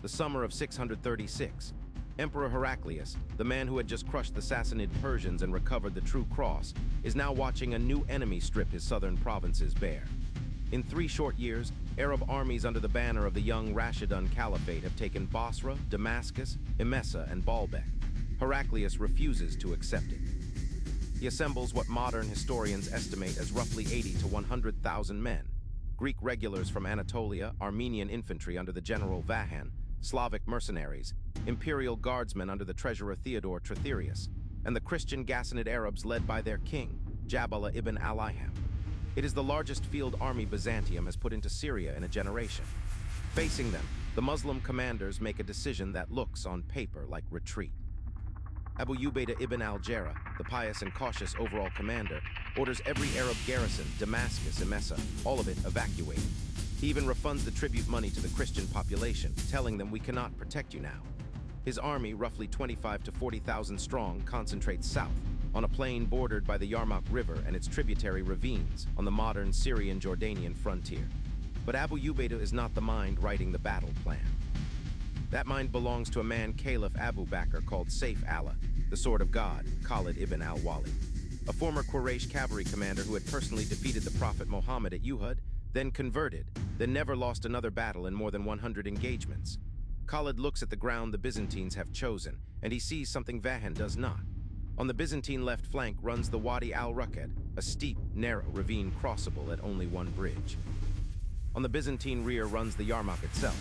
the summer of 636. Emperor Heraclius, the man who had just crushed the Sassanid Persians and recovered the True Cross, is now watching a new enemy strip his southern provinces bare. In 3 short years, Arab armies under the banner of the young Rashidun Caliphate have taken Basra, Damascus, Emesa, and Baalbek. Heraclius refuses to accept it. He assembles what modern historians estimate as roughly 80 to 100,000 men. Greek regulars from Anatolia, Armenian infantry under the general Vahan, Slavic mercenaries, imperial guardsmen under the treasurer Theodore Tritherius, and the Christian Ghassanid Arabs led by their king, Jabala ibn al-Ayham. It is the largest field army Byzantium has put into Syria in a generation. Facing them, the Muslim commanders make a decision that looks, on paper, like retreat. Abu Ubaidah ibn al-Jarrah, the pious and cautious overall commander, orders every Arab garrison, Damascus, Emesa, all of it evacuated. He even refunds the tribute money to the Christian population, telling them we cannot protect you now. His army, roughly 25 to 40,000 strong, concentrates south, on a plain bordered by the Yarmouk River and its tributary ravines on the modern Syrian-Jordanian frontier. But Abu Ubaidah is not the mind writing the battle plan. That mind belongs to a man Caliph Abu Bakr called Saif Allah, the Sword of God, Khalid ibn al-Wali, a former Quraysh cavalry commander who had personally defeated the Prophet Muhammad at Uhud, then converted, then never lost another battle in more than 100 engagements. Khalid looks at the ground the Byzantines have chosen, and he sees something Vahan does not. On the Byzantine left flank runs the Wadi al-Ruqad, a steep, narrow ravine crossable at only one bridge. On the Byzantine rear runs the Yarmouk itself.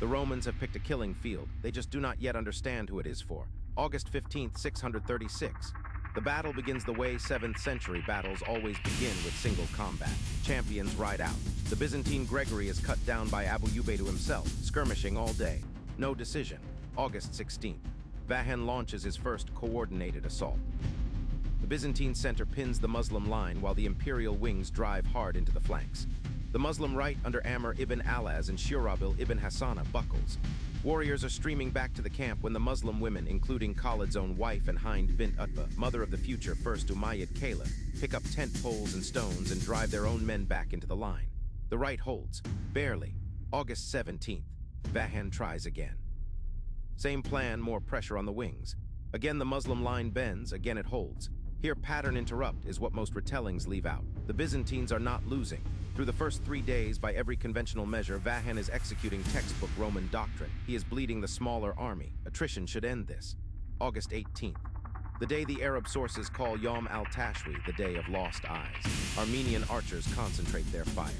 The Romans have picked a killing field, they just do not yet understand who it is for. August 15, 636. The battle begins the way 7th century battles always begin with single combat. Champions ride out. The Byzantine Gregory is cut down by Abu Ubaidah himself, skirmishing all day. No decision. August 16th. Vahan launches his first coordinated assault. The Byzantine center pins the Muslim line while the imperial wings drive hard into the flanks. The Muslim right under Amr ibn Alaz and Shurabil ibn Hassana buckles. Warriors are streaming back to the camp when the Muslim women, including Khalid's own wife and Hind bint Utbah, mother of the future First Umayyad Caliph, pick up tent poles and stones and drive their own men back into the line. The right holds, barely. August 17th. Vahan tries again. Same plan, more pressure on the wings. Again the Muslim line bends, again it holds. Here pattern interrupt is what most retellings leave out. The Byzantines are not losing. Through the first 3 days, by every conventional measure, Vahan is executing textbook Roman doctrine. He is bleeding the smaller army. Attrition should end this. August 18th. The day the Arab sources call Yom al-Tashri, the day of lost eyes. Armenian archers concentrate their fire.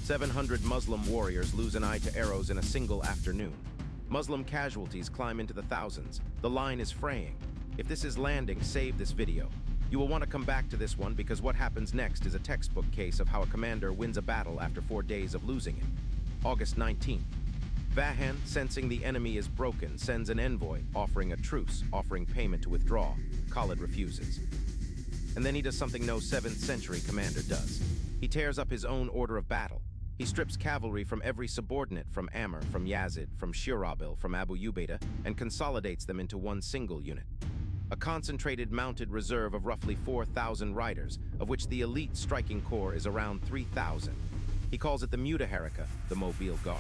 700 Muslim warriors lose an eye to arrows in a single afternoon. Muslim casualties climb into the thousands. The line is fraying. If this is landing, save this video. You will want to come back to this one because what happens next is a textbook case of how a commander wins a battle after 4 days of losing it. August 19th. Vahan, sensing the enemy is broken, sends an envoy, offering a truce, offering payment to withdraw. Khalid refuses. And then he does something no 7th century commander does. He tears up his own order of battle. He strips cavalry from every subordinate, from Amr, from Yazid, from Shurabil, from Abu Ubaidah, and consolidates them into one single unit. A concentrated mounted reserve of roughly 4,000 riders, of which the elite striking corps is around 3,000. He calls it the Mutaharika, the Mobile Guard.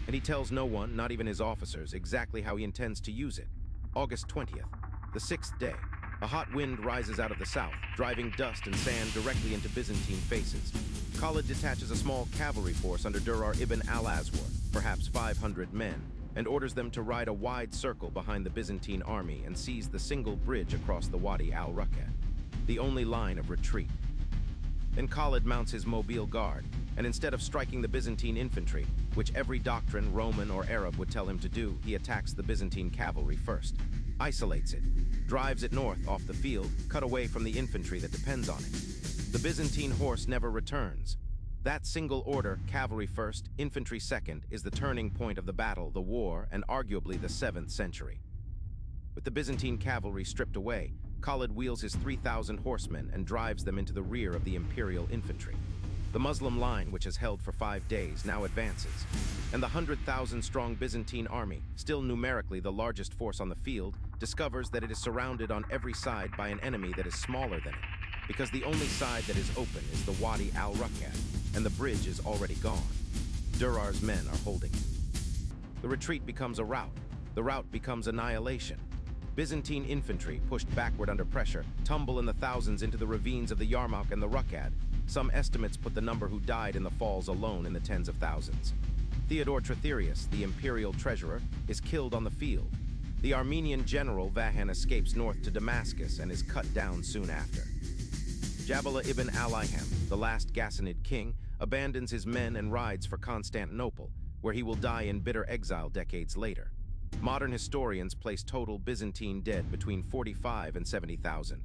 And he tells no one, not even his officers, exactly how he intends to use it. August 20th, the 6th day. A hot wind rises out of the south, driving dust and sand directly into Byzantine faces. Khalid detaches a small cavalry force under Durar ibn al-Azwar, perhaps 500 men, and orders them to ride a wide circle behind the Byzantine army and seize the single bridge across the Wadi al-Ruqad, the only line of retreat. Then Khalid mounts his Mobile Guard, and instead of striking the Byzantine infantry, which every doctrine, Roman or Arab, would tell him to do, he attacks the Byzantine cavalry first, isolates it, drives it north off the field, cut away from the infantry that depends on it. The Byzantine horse never returns. That single order, cavalry first, infantry second, is the turning point of the battle, the war, and arguably the 7th century. With the Byzantine cavalry stripped away, Khalid wheels his 3,000 horsemen and drives them into the rear of the imperial infantry. The Muslim line, which has held for 5 days, now advances, and the 100,000-strong Byzantine army, still numerically the largest force on the field, discovers that it is surrounded on every side by an enemy that is smaller than it, because the only side that is open is the Wadi al-Ruqad, and the bridge is already gone. Durar's men are holding it. The retreat becomes a rout. The rout becomes annihilation. Byzantine infantry, pushed backward under pressure, tumble in the thousands into the ravines of the Yarmouk and the Rukkad. Some estimates put the number who died in the falls alone in the tens of thousands. Theodore Tretherius, the imperial treasurer, is killed on the field. The Armenian general Vahan escapes north to Damascus and is cut down soon after. Jabala ibn al-Iham, the last Ghassanid king, abandons his men and rides for Constantinople, where he will die in bitter exile decades later. Modern historians place total Byzantine dead between 45 and 70,000.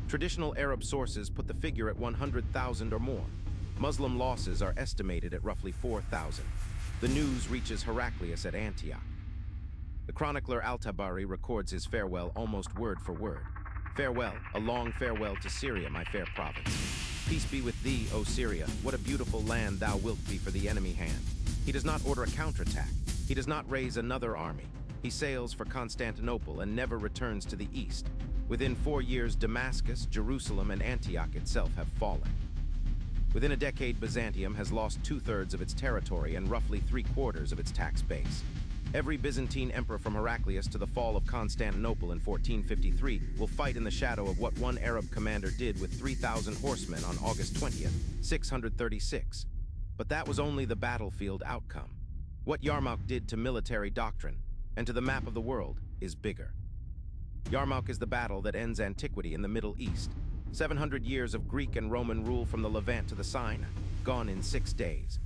Traditional Arab sources put the figure at 100,000 or more. Muslim losses are estimated at roughly 4,000. The news reaches Heraclius at Antioch. The chronicler Al-Tabari records his farewell almost word for word. Farewell, a long farewell to Syria, my fair province. Peace be with thee, O Syria, what a beautiful land thou wilt be for the enemy hand. He does not order a counterattack. He does not raise another army. He sails for Constantinople and never returns to the east. Within 4 years, Damascus, Jerusalem, and Antioch itself have fallen. Within a decade, Byzantium has lost 2/3 of its territory and roughly 3/4 of its tax base. Every Byzantine emperor from Heraclius to the fall of Constantinople in 1453 will fight in the shadow of what one Arab commander did with 3,000 horsemen on August 20th, 636. But that was only the battlefield outcome. What Yarmouk did to military doctrine and to the map of the world is bigger. Yarmouk is the battle that ends antiquity in the Middle East. 700 years of Greek and Roman rule from the Levant to the Sinai, gone in 6 days.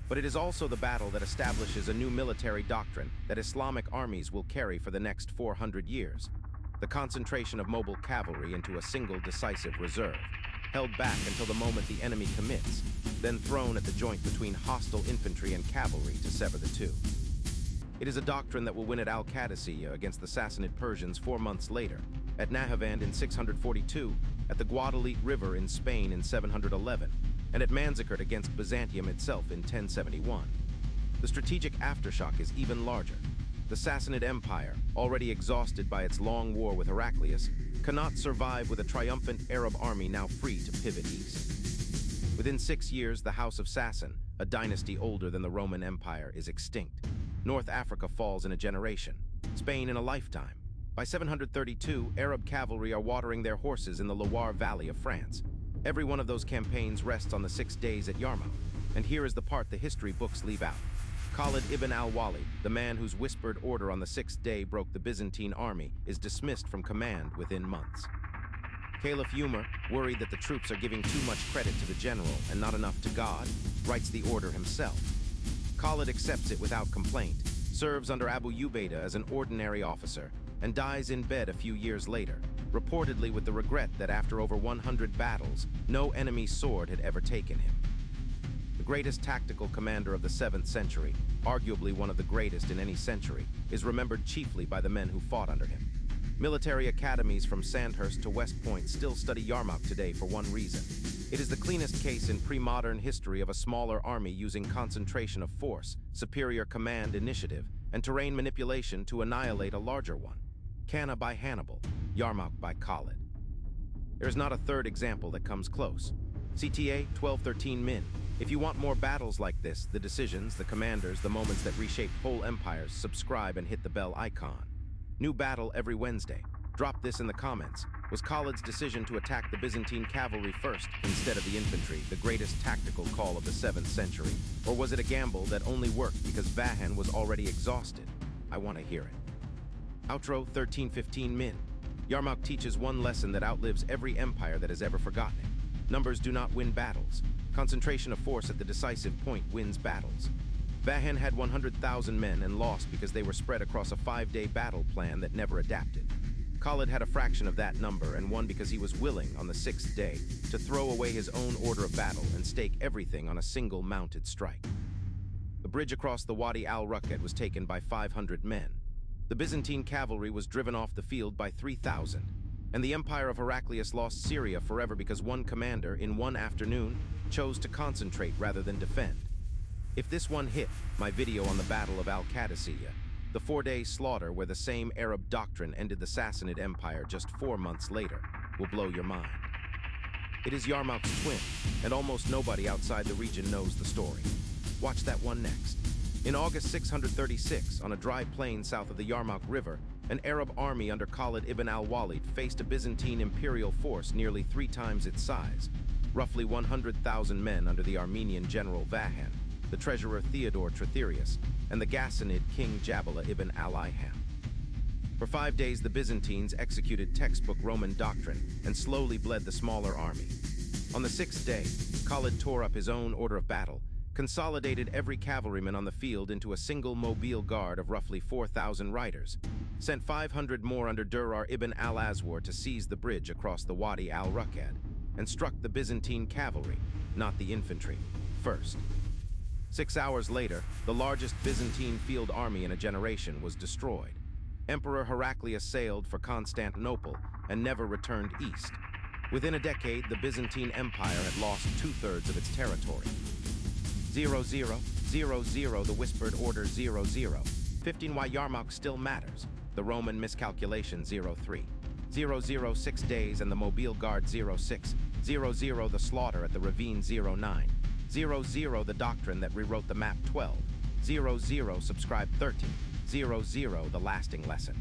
But it is also the battle that establishes a new military doctrine that Islamic armies will carry for the next 400 years. The concentration of mobile cavalry into a single decisive reserve, held back until the moment the enemy commits, then thrown at the joint between hostile infantry and cavalry to sever the two. It is a doctrine that will win at Al-Qadisiyah against the Sassanid Persians 4 months later, at Nahavand in 642, at the Guadalete River in Spain in 711, and at Manzikert against Byzantium itself in 1071. The strategic aftershock is even larger. The Sassanid Empire, already exhausted by its long war with Heraclius, cannot survive with a triumphant Arab army now free to pivot east. Within 6 years, the House of Sassan, a dynasty older than the Roman Empire, is extinct. North Africa falls in a generation, Spain in a lifetime. By 732, Arab cavalry are watering their horses in the Loire Valley of France. Every one of those campaigns rests on the 6 days at Yarmouk, and here is the part the history books leave out. Khalid ibn al-Wali, the man whose whispered order on the 6th day broke the Byzantine army, is dismissed from command within months. Caliph Umar, worried that the troops are giving too much credit to the general and not enough to God, writes the order himself. Khalid accepts it without complaint, serves under Abu Ubaidah as an ordinary officer, and dies in bed a few years later, reportedly with the regret that after over 100 battles, no enemy sword had ever taken him. The greatest tactical commander of the 7th century, arguably one of the greatest in any century, is remembered chiefly by the men who fought under him. Military academies from Sandhurst to West Point still study Yarmouk today for one reason. It is the cleanest case in pre-modern history of a smaller army using concentration of force, superior command initiative, and terrain manipulation to annihilate a larger one. Cana by Hannibal, Yarmouk by Khalid. There is not a third example that comes close. CTA 1213 Min. If you want more battles like this, the decisions, the commanders, the moments that reshaped whole empires, subscribe and hit the bell icon. New battle every Wednesday. Drop this in the comments. Was Khalid's decision to attack the Byzantine cavalry first instead of the infantry the greatest tactical call of the 7th century? Or was it a gamble that only worked because Vahan was already exhausted? I want to hear it. Outro 1315 Min. Yarmouk teaches one lesson that outlives every empire that has ever forgotten it. Numbers do not win battles. Concentration of force at the decisive point wins battles. Vahan had 100,000 men and lost because they were spread across a 5-day battle plan that never adapted. Khalid had a fraction of that number and won because he was willing, on the 6th day, to throw away his own order of battle and stake everything on a single mounted strike. The bridge across the Wadi al-Rukkad was taken by 500 men. The Byzantine cavalry was driven off the field by 3,000, and the empire of Heraclius lost Syria forever because one commander, in one afternoon, chose to concentrate rather than defend. If this one hit, my video on the Battle of Al-Qadisiyah, the 4-day slaughter where the same Arab doctrine ended the Sassanid Empire just 4 months later, will blow your mind. It is Yarmouk's twin, and almost nobody outside the region knows the story. Watch that one next. In August 636, on a dry plain south of the Yarmouk River, an Arab army under Khalid ibn al-Walid faced a Byzantine imperial force nearly 3 times its size, roughly 100,000 men under the Armenian general Vahan, the treasurer Theodore Tritherius, and the Ghassanid king Jabala ibn al-Iham. For 5 days, the Byzantines executed textbook Roman doctrine and slowly bled the smaller army. On the 6th day, Khalid tore up his own order of battle, consolidated every cavalryman on the field into a single mobile guard of roughly 4,000 riders, sent 500 more under Durar ibn al-Azwar to seize the bridge across the Wadi al-Ruqad, and struck the Byzantine cavalry, not the infantry, first. 6 hours later, the largest Byzantine field army in a generation was destroyed. Emperor Heraclius sailed for Constantinople and never returned east. Within a decade, the Byzantine Empire had lost 2/3 of its territory. 0000, the whispered order 00. 15 why Yarmouk still matters. The Roman miscalculation 03. 006 days and the Mobile Guard 06. 00 the slaughter at the ravine 09. 00 the doctrine that rewrote the map 12. 00 subscribe 13. 00 the lasting lesson.